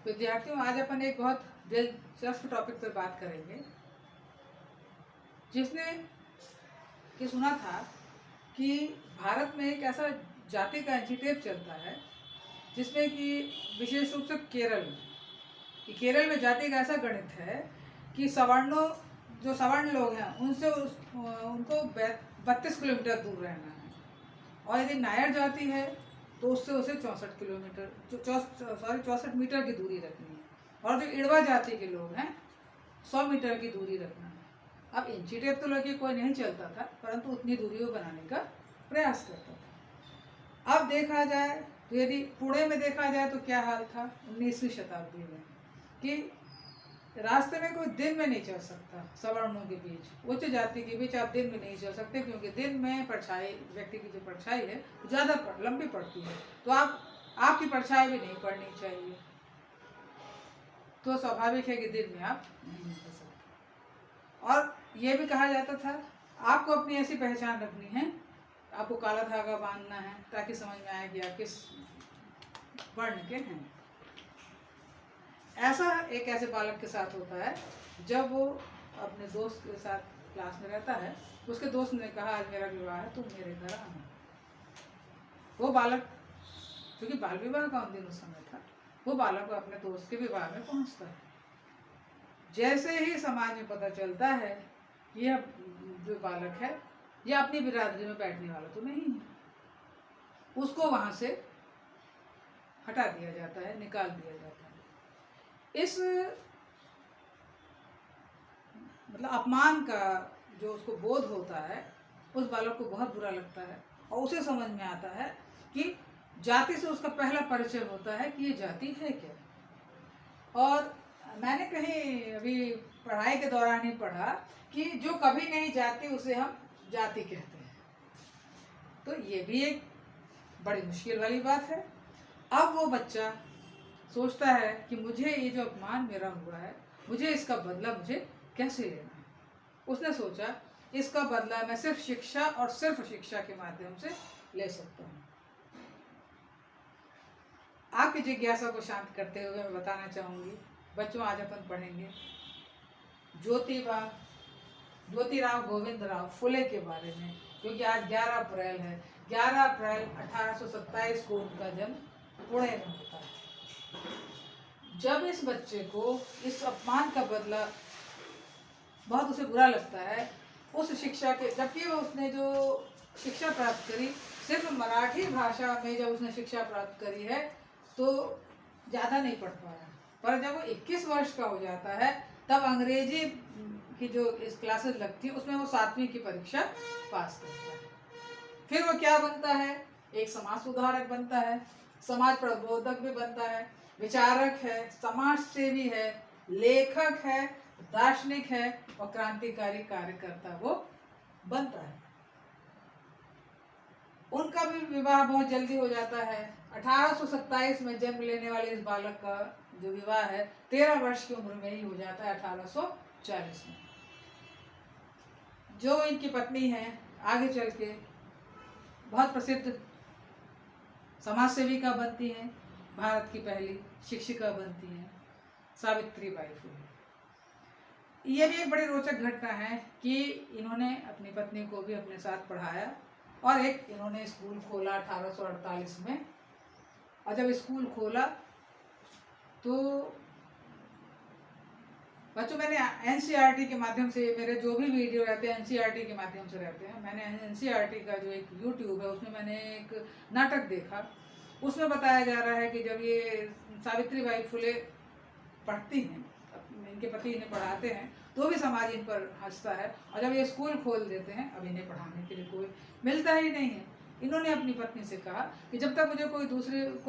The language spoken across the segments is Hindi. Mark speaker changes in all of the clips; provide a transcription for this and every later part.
Speaker 1: विद्यार्थियों, आज अपन एक बहुत दिलचस्प टॉपिक पर बात करेंगे। जिसने ये सुना था कि भारत में एक ऐसा जाति का इंस्टीट्यूट चलता है जिसमें कि विशेष रूप से केरल में जाति का ऐसा गणित है कि जो सवर्ण लोग हैं उनसे उनको 32 किलोमीटर दूर रहना है, और यदि नायर जाति है तो उससे उसे 64 मीटर की दूरी रखनी है, और जो इड़वा जाति के लोग हैं 100 मीटर की दूरी रखना है। अब इंची टेप तो लगे कोई नहीं चलता था, परंतु उतनी दूरी वो बनाने का प्रयास करता था। अब देखा जाए तो यदि पुणे में देखा जाए तो क्या हाल था 19वीं शताब्दी में कि रास्ते में कोई दिन में नहीं चल सकता। सवर्णों के बीच, उच्च जाति के बीच आप दिन में नहीं चल सकते, क्योंकि दिन में परछाई, व्यक्ति की जो परछाई है ज़्यादा लंबी पड़ती है, तो आपकी परछाई भी नहीं पड़नी चाहिए। तो स्वाभाविक है कि दिन में आप नहीं निकल सकते। और ये भी कहा जाता था आपको अपनी ऐसी पहचान रखनी है, आपको काला धागा बांधना है ताकि समझ में आए कि आप किस वर्ण के हैं। ऐसा एक ऐसे बालक के साथ होता है जब वो अपने दोस्त के साथ क्लास में रहता है। उसके दोस्त ने कहा आज मेरा विवाह है, तुम मेरे घर आना। वो बालक, क्योंकि बाल विवाह का उन दिन उस समय था, वो बालक अपने दोस्त के विवाह में पहुंचता है। जैसे ही समाज में पता चलता है यह जो बालक है यह अपनी बिरादरी में बैठने वाला तो नहीं है, उसको वहां से हटा दिया जाता है, निकाल दिया जाता है। इस मतलब अपमान का जो उसको बोध होता है उस बालक को बहुत बुरा लगता है, और उसे समझ में आता है कि जाति से उसका पहला परिचय होता है कि ये जाति है क्या। और मैंने कहीं अभी पढ़ाई के दौरान ही पढ़ा कि जो कभी नहीं जाती उसे हम जाति कहते हैं। तो ये भी एक बड़ी मुश्किल वाली बात है। अब वो बच्चा सोचता है कि मुझे ये जो अपमान मेरा हुआ है, मुझे इसका बदला मुझे कैसे लेना है। उसने सोचा इसका बदला मैं सिर्फ शिक्षा और सिर्फ शिक्षा के माध्यम से ले सकता हूँ। आपकी जिज्ञासा को शांत करते हुए मैं बताना चाहूँगी, बच्चों आज अपन पढ़ेंगे ज्योतिराव गोविंदराव फुले के बारे में, क्योंकि आज 11 अप्रैल है। 11 अप्रैल 1827 को उनका जन्म पुणे में होता है। जब इस बच्चे को इस अपमान का बदला बहुत उसे बुरा लगता है, उस शिक्षा के, जबकि उसने जो शिक्षा प्राप्त करी सिर्फ मराठी भाषा में, जब उसने शिक्षा प्राप्त करी है तो ज़्यादा नहीं पढ़ पाया, पर जब वो 21 वर्ष का हो जाता है तब अंग्रेजी की जो इस क्लासेस लगती है उसमें वो 7वीं की परीक्षा पास करता है। फिर वो क्या बनता है, एक समाज सुधारक बनता है, समाज प्रबोधक भी बनता है, विचारक है, समाज सेवी है, लेखक है, दार्शनिक है और क्रांतिकारी कार्यकर्ता वो बनता है। उनका भी विवाह बहुत जल्दी हो जाता है। 1827 में जन्म लेने वाले इस बालक का जो विवाह है 13 वर्ष की उम्र में ही हो जाता है, 1840 में। जो इनकी पत्नी है आगे चल के बहुत प्रसिद्ध समाज सेविका बनती हैं, भारत की पहली शिक्षिका बनती हैं, सावित्रीबाई फुले। ये भी एक बड़ी रोचक घटना है कि इन्होंने अपनी पत्नी को भी अपने साथ पढ़ाया, और एक इन्होंने स्कूल खोला 1848 में। और जब स्कूल खोला तो बच्चों, मैंने एनसीईआरटी के माध्यम से, मेरे जो भी वीडियो रहते हैं एनसीईआरटी के माध्यम से रहते हैं, मैंने एनसीईआरटी का जो एक यूट्यूब है उसमें मैंने एक नाटक देखा। उसमें बताया जा रहा है कि जब ये सावित्रीबाई फुले पढ़ती हैं, इनके पति इन्हें पढ़ाते हैं, तो भी समाज इन पर हंसता है, और जब ये स्कूल खोल देते हैं, अब इन्हें पढ़ाने के लिए कोई मिलता ही नहीं है। इन्होंने अपनी पत्नी से कहा कि जब तक मुझे कोई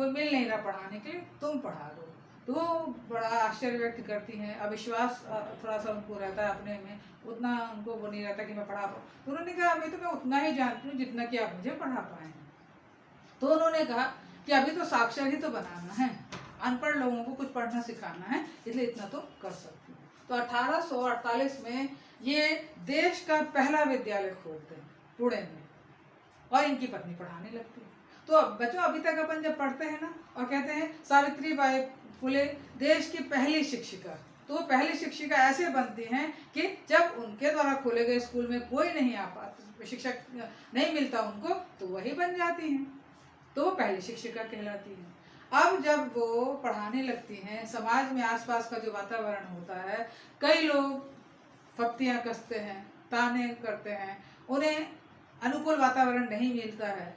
Speaker 1: मिल नहीं रहा पढ़ाने के लिए, तुम पढ़ा दो। तो वो बड़ा आश्चर्य व्यक्त करती हैं, अविश्वास थोड़ा सा उनको रहता है अपने में, उतना उनको वो नहीं रहता कि मैं पढ़ा पाऊँ। तो उन्होंने कहा अभी तो मैं उतना ही जानती हूँ जितना कि आप मुझे पढ़ा पाए। तो उन्होंने कहा कि अभी तो साक्षर ही तो बनाना है, अनपढ़ लोगों को कुछ पढ़ना सिखाना है, इसलिए इतना तो कर सकती हूँ। तो 1848 में ये देश का पहला विद्यालय खोलते हैं पुणे में, और इनकी पत्नी पढ़ाने लगती है। तो बच्चों, अभी तक अपन जब पढ़ते हैं ना और कहते हैं सावित्रीबाई फुले देश की पहली शिक्षिका। तो वो पहली शिक्षिका ऐसे बनती हैं कि जब उनके द्वारा खोले गए स्कूल में कोई नहीं आ पाता, शिक्षक नहीं मिलता उनको, तो वही बन जाती हैं, तो वो पहली शिक्षिका कहलाती है। अब जब वो पढ़ाने लगती हैं, समाज में आसपास का जो वातावरण होता है, कई लोग फप्तियाँ कसते हैं, ताने करते हैं, उन्हें अनुकूल वातावरण नहीं मिलता है,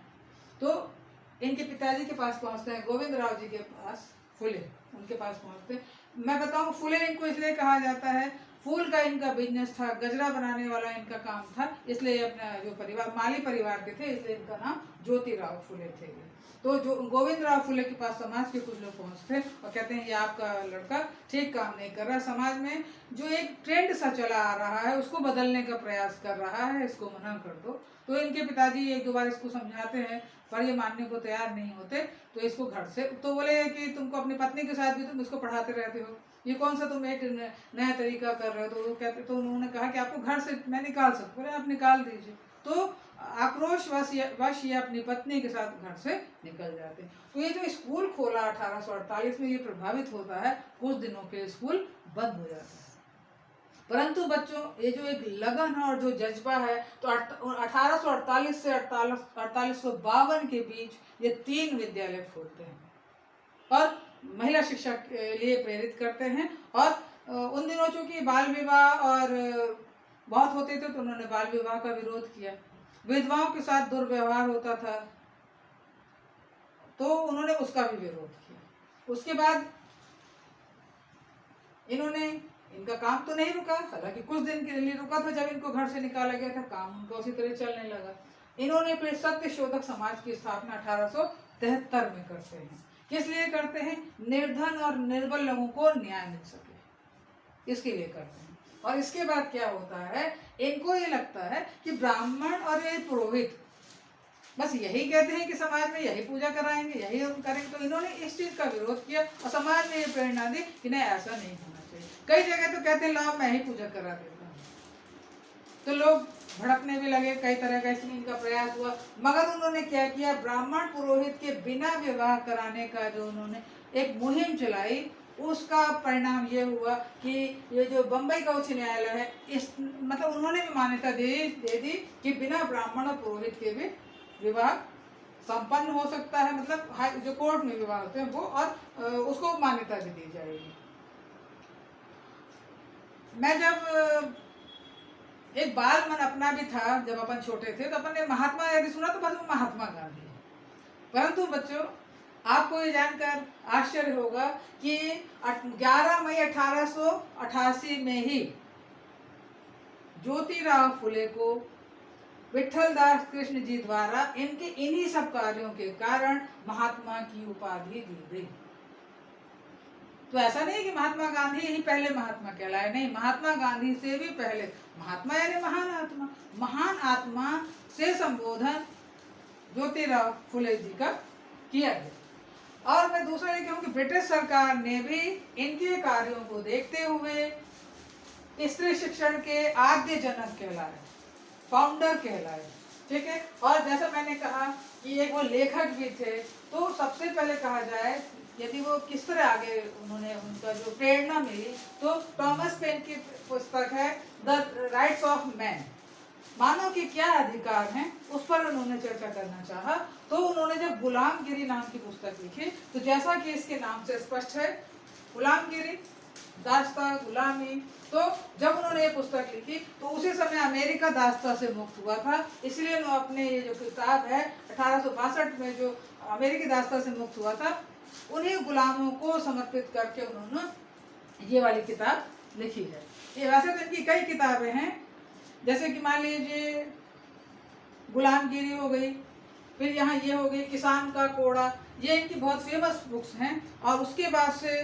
Speaker 1: तो इनके पिताजी के पास पहुंचते हैं, गोविंद राव जी के पास, फुले उनके पास पहुंचते हैं। मैं बताऊं, फुले इनको इसलिए कहा जाता है, फूल का इनका बिजनेस था, गजरा बनाने वाला इनका काम था, इसलिए अपना जो परिवार माली परिवार के थे, इसलिए इनका नाम ज्योतिराव फुले थे। तो जो गोविंद राव फुले के पास समाज के कुछ लोग पहुंचते और कहते हैं ये आपका लड़का ठीक काम नहीं कर रहा, समाज में जो एक ट्रेंड सा चला आ रहा है उसको बदलने का प्रयास कर रहा है, इसको मना कर दो। तो इनके पिताजी एक दो बार इसको समझाते हैं, पर ये मानने को तैयार नहीं होते, तो इसको घर से, तो बोले कि तुमको अपनी पत्नी के साथ भी तुम इसको पढ़ाते रहते हो, ये कौन सा तुम एक नया तरीका कर रहे हो। तो वो कहते, तो उन्होंने कहा कि आपको घर से मैं निकाल सकता, बोले आप निकाल दीजिए। तो आक्रोश वश ये अपनी पत्नी के साथ घर से निकल जाते। तो ये जो स्कूल खोला 1848 में, ये प्रभावित होता है, कुछ दिनों के स्कूल बंद हो जाता है। परंतु बच्चों, ये जो एक लगन है और जो जज्बा है, तो 1848 से 4852 के बीच ये 3 विद्यालय खोलते हैं और महिला शिक्षा के लिए प्रेरित करते हैं। और उन दिनों चूंकि बाल विवाह और बहुत होते थे, तो उन्होंने बाल विवाह का विरोध किया, विधवाओं के साथ दुर्व्यवहार होता था, तो उन्होंने उसका भी विरोध किया। उसके बाद इनका काम तो नहीं रुका, हालांकि कुछ दिन के लिए रुका था, जब इनको घर से निकाला गया था, काम उनका उसी तरह चलने लगा। इन्होंने फिर सत्य शोधक समाज की स्थापना 1873 में करते हैं। किस लिए करते हैं? निर्धन और निर्बल लोगों को न्याय मिल सके, इसके लिए करते हैं। और इसके बाद क्या होता है, इनको ये लगता है कि ब्राह्मण और ये पुरोहित बस यही कहते हैं कि समाज में यही पूजा कराएंगे, यही हम करेंगे, तो इन्होंने इस चीज का विरोध किया और समाज में ये प्रेरणा दी कि नहीं, ऐसा नहीं होना चाहिए। कई जगह तो कहते हैं लाओ मैं ही पूजा करा देता हूँ, तो लोग भड़कने भी लगे, कई तरह का इसमें इनका प्रयास हुआ। मगर उन्होंने क्या किया, ब्राह्मण पुरोहित के बिना विवाह कराने का जो उन्होंने एक मुहिम चलाई, उसका परिणाम ये हुआ कि ये जो बम्बई का उच्च न्यायालय है, इस मतलब उन्होंने भी मान्यता दे दी कि बिना ब्राह्मण और पुरोहित के भी विवाह संपन्न हो सकता है, मतलब जो कोर्ट में विवाह होते हैं वो, और उसको मान्यता भी दी जाएगी। मैं जब एक बाल मन अपना भी था, जब अपन छोटे थे, तो अपन ने महात्मा यदि सुना तो बस वो महात्मा गांधी। परंतु बच्चों, आपको ये जानकर आश्चर्य होगा कि 11 मई 1888 में ही ज्योतिराव फुले को विठल दास कृष्ण जी द्वारा इनके इन्हीं सब कार्यों के कारण महात्मा की उपाधि दी गई। तो ऐसा नहीं कि महात्मा गांधी ही पहले महात्मा कहलाए, नहीं, महात्मा गांधी से भी पहले, महात्मा यानी महान आत्मा, महान आत्मा से संबोधन ज्योतिराव फुले जी का किया गया। और मैं दूसरा ये कहूँ कि ब्रिटिश सरकार ने भी इनके कार्यों को देखते हुए स्त्री शिक्षण के आद्य जनक कहलाए, फाउंडर कहलाए, ठीक है। और जैसा मैंने कहा कि एक वो लेखक भी थे, तो सबसे पहले कहा जाए यदि वो किस तरह आगे उन्होंने उनका जो प्रेरणा मिली, तो थॉमस पेन की पुस्तक है द राइट्स ऑफ मैन, मानव के क्या अधिकार हैं, उस पर उन्होंने चर्चा करना चाहा। तो उन्होंने जब गुलामगिरी नाम की पुस्तक लिखी, तो जैसा कि इसके नाम से स्पष्ट है, गुलामगिरी, दास्ता, गुलामी, तो जब उन्होंने ये पुस्तक लिखी तो उसी समय अमेरिका दास्ता से मुक्त हुआ था, इसलिए उन्होंने अपने ये जो किताब है 1862 में जो अमेरिकी दास्ता से मुक्त हुआ था, उन्हीं गुलामों को समर्पित करके उन्होंने ये वाली किताब लिखी है। ये वैसे तो इनकी कई किताबें हैं, जैसे कि मान लीजिए गुलामगिरी हो गई, फिर यहाँ ये हो गई किसान का कोड़ा, ये इनकी बहुत फेमस बुक्स हैं। और उसके बाद से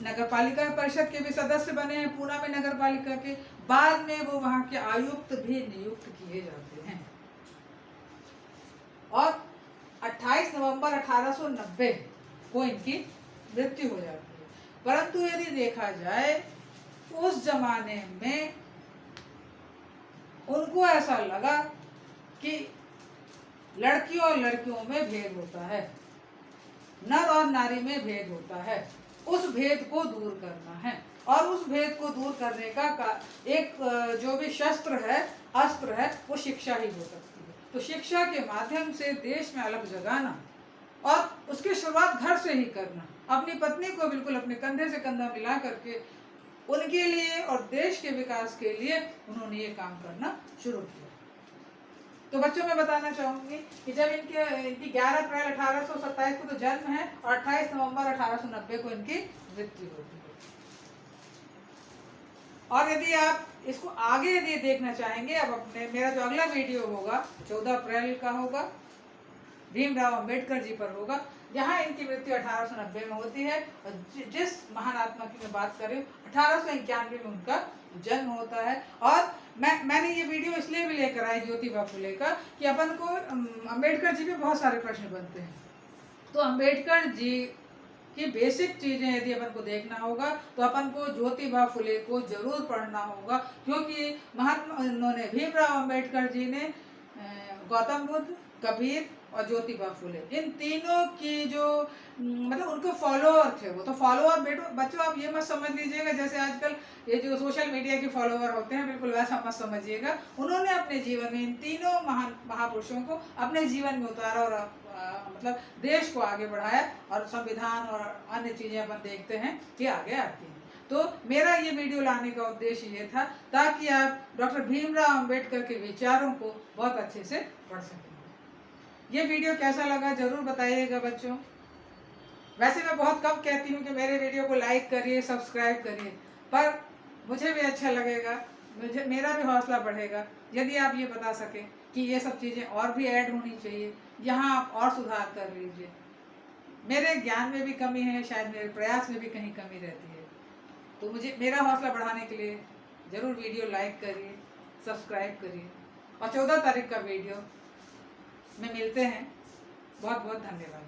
Speaker 1: नगर पालिका परिषद के भी सदस्य बने हैं, पूना में नगर पालिका के, बाद में वो वहाँ के आयुक्त भी नियुक्त किए जाते हैं। और 28 नवंबर 1890 को इनकी मृत्यु हो जाती है। परंतु यदि देखा जाए, उस जमाने में उनको ऐसा लगा कि लड़कियों और लड़कियों में भेद होता है, नर और नारी में भेद होता है, उस भेद को दूर करना है। और उस भेद को दूर करने का एक जो भी शस्त्र है, अस्त्र है, वो शिक्षा ही हो सकती है। तो शिक्षा के माध्यम से देश में अलग जगाना और उसकी शुरुआत घर से ही करना। अपनी पत्नी को बिल्कुल अपने कंधे से कंधा मिला करके उनके लिए और देश के विकास के लिए उन्होंने ये काम करना शुरू किया। तो बच्चों मैं बताना चाहूंगी कि जब इनकी 11 अप्रैल 1827 को तो जन्म है और 28 नवंबर 1890 को इनकी मृत्यु होती है। और यदि आप इसको आगे यदि देखना चाहेंगे, अब अपने मेरा जो अगला वीडियो होगा 14 अप्रैल का होगा, भीमराव अंबेडकर जी पर होगा, जहाँ इनकी मृत्यु 1890 में होती है। और जिस महान आत्मा की मैं बात कर रही हूँ 1891 में उनका जन्म होता है। और मैंने ये वीडियो इसलिए भी लेकर आई ज्योतिबा फुले का कि अपन को अंबेडकर जी पे बहुत सारे प्रश्न बनते हैं। तो अंबेडकर जी की बेसिक चीजें यदि अपन को देखना होगा तो अपन को ज्योतिबा फुले को जरूर पढ़ना होगा, क्योंकि महात्मा उन्होंने भीमराव अंबेडकर जी ने गौतम बुद्ध, कबीर और ज्योतिबा फुले, इन तीनों की जो मतलब उनके फॉलोअर थे। वो तो फॉलोअर बच्चों आप ये मत समझ लीजिएगा जैसे आजकल ये जो सोशल मीडिया के फॉलोअर होते हैं, बिल्कुल वैसा मत समझिएगा। उन्होंने अपने जीवन में इन तीनों महापुरुषों को अपने जीवन में उतारा और मतलब देश को आगे बढ़ाया। और संविधान और अन्य चीजें अपन देखते हैं कि आगे आती हैं। तो मेरा ये वीडियो लाने का उद्देश्य ये था ताकि आप डॉक्टर भीमराव अंबेडकर के विचारों को बहुत अच्छे से पढ़ सकें। ये वीडियो कैसा लगा जरूर बताइएगा बच्चों। वैसे मैं बहुत कम कहती हूँ कि मेरे वीडियो को लाइक करिए, सब्सक्राइब करिए, पर मुझे भी अच्छा लगेगा, मेरा भी हौसला बढ़ेगा यदि आप ये बता सकें कि ये सब चीज़ें और भी ऐड होनी चाहिए, यहाँ आप और सुधार कर लीजिए। मेरे ज्ञान में भी कमी है, शायद मेरे प्रयास में भी कहीं कमी रहती है। तो मुझे मेरा हौसला बढ़ाने के लिए ज़रूर वीडियो लाइक करिए, सब्सक्राइब करिए। और 14 तारीख का वीडियो में मिलते हैं। बहुत बहुत धन्यवाद।